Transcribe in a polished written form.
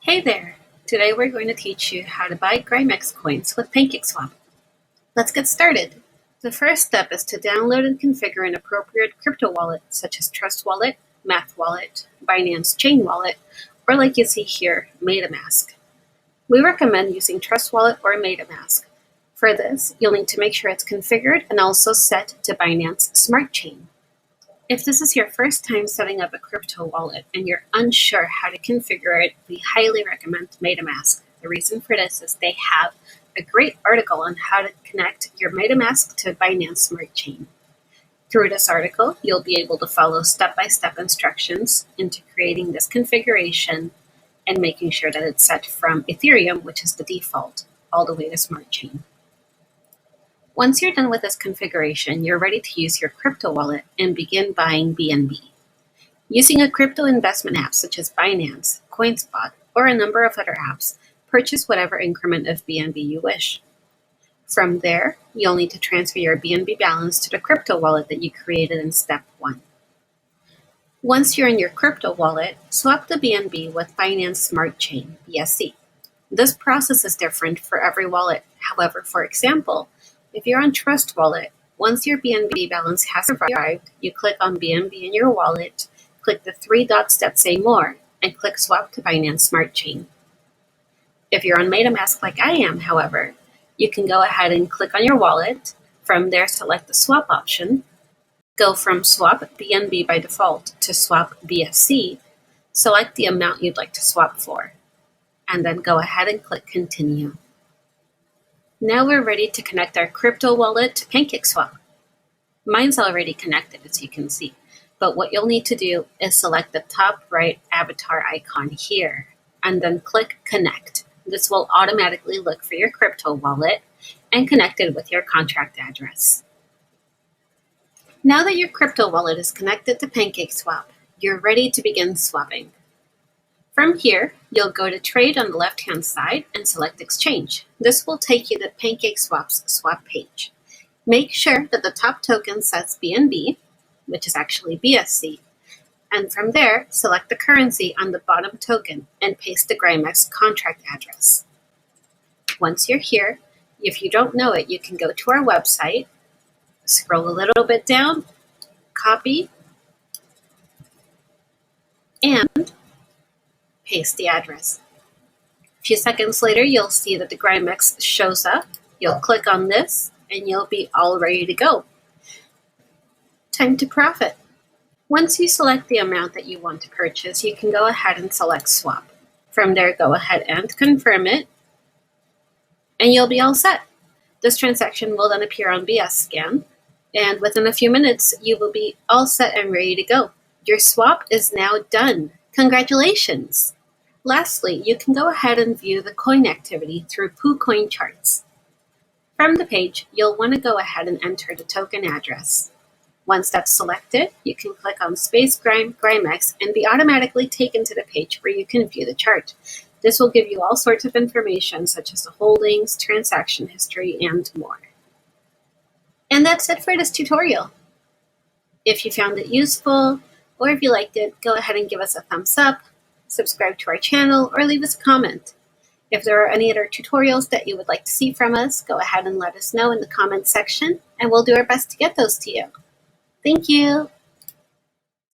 Hey there! Today we're going to teach you how to buy Grimex coins with PancakeSwap. Let's get started. The first step is to download and configure an appropriate crypto wallet such as Trust Wallet, Math Wallet, Binance Chain Wallet, or like you see here, metamask. We recommend using Trust Wallet or metamask. For this, you'll need to make sure it's configured and also set to Binance Smart Chain. If this is your first time setting up a crypto wallet and you're unsure how to configure it, we highly recommend MetaMask. The reason for this is they have a great article on how to connect your MetaMask to Binance Smart Chain. Through this article, you'll be able to follow step-by-step instructions into creating this configuration and making sure that it's set from Ethereum, which is the default, all the way to Smart Chain. Once you're done with this configuration, you're ready to use your crypto wallet and begin buying BNB. Using a crypto investment app such as Binance, CoinSpot, or a number of other apps, purchase whatever increment of BNB you wish. From there, you'll need to transfer your BNB balance to the crypto wallet that you created in step 1. Once you're in your crypto wallet, swap the BNB with Binance Smart Chain, BSC. This process is different for every wallet. However, for example, if you're on Trust Wallet, once your BNB balance has arrived, you click on BNB in your wallet, click the 3 dots that say More, and click Swap to Binance Smart Chain. If you're on MetaMask like I am, however, you can go ahead and click on your wallet. From there, select the Swap option. Go from Swap BNB by default to Swap BSC. Select the amount you'd like to swap for, and then go ahead and click Continue. Now we're ready to connect our crypto wallet to PancakeSwap. Mine's already connected, as you can see, but what you'll need to do is select the top right avatar icon here, and then click Connect. This will automatically look for your crypto wallet and connect it with your contract address. Now that your crypto wallet is connected to PancakeSwap, you're ready to begin swapping. From here, you'll go to Trade on the left-hand side and select Exchange. This will take you to PancakeSwap's swap page. Make sure that the top token says BNB, which is actually BSC, and from there, select the currency on the bottom token and paste the Grimex contract address. Once you're here, if you don't know it, you can go to our website, scroll a little bit down, copy, and paste the address. A few seconds later, you'll see that the Grimex shows up. You'll click on this, and you'll be all ready to go. Time to profit. Once you select the amount that you want to purchase, you can go ahead and select Swap. From there, go ahead and confirm it, and you'll be all set. This transaction will then appear on BS Scan, and within a few minutes, you will be all set and ready to go. Your swap is now done. Congratulations! Lastly, you can go ahead and view the coin activity through PooCoin charts. From the page, you'll want to go ahead and enter the token address. Once that's selected, you can click on SpaceGrime Grimex and be automatically taken to the page where you can view the chart. This will give you all sorts of information such as the holdings, transaction history, and more. And that's it for this tutorial. If you found it useful, or if you liked it, go ahead and give us a thumbs up, subscribe to our channel, or leave us a comment. If there are any other tutorials that you would like to see from us, go ahead and let us know in the comments section, and we'll do our best to get those to you. Thank you!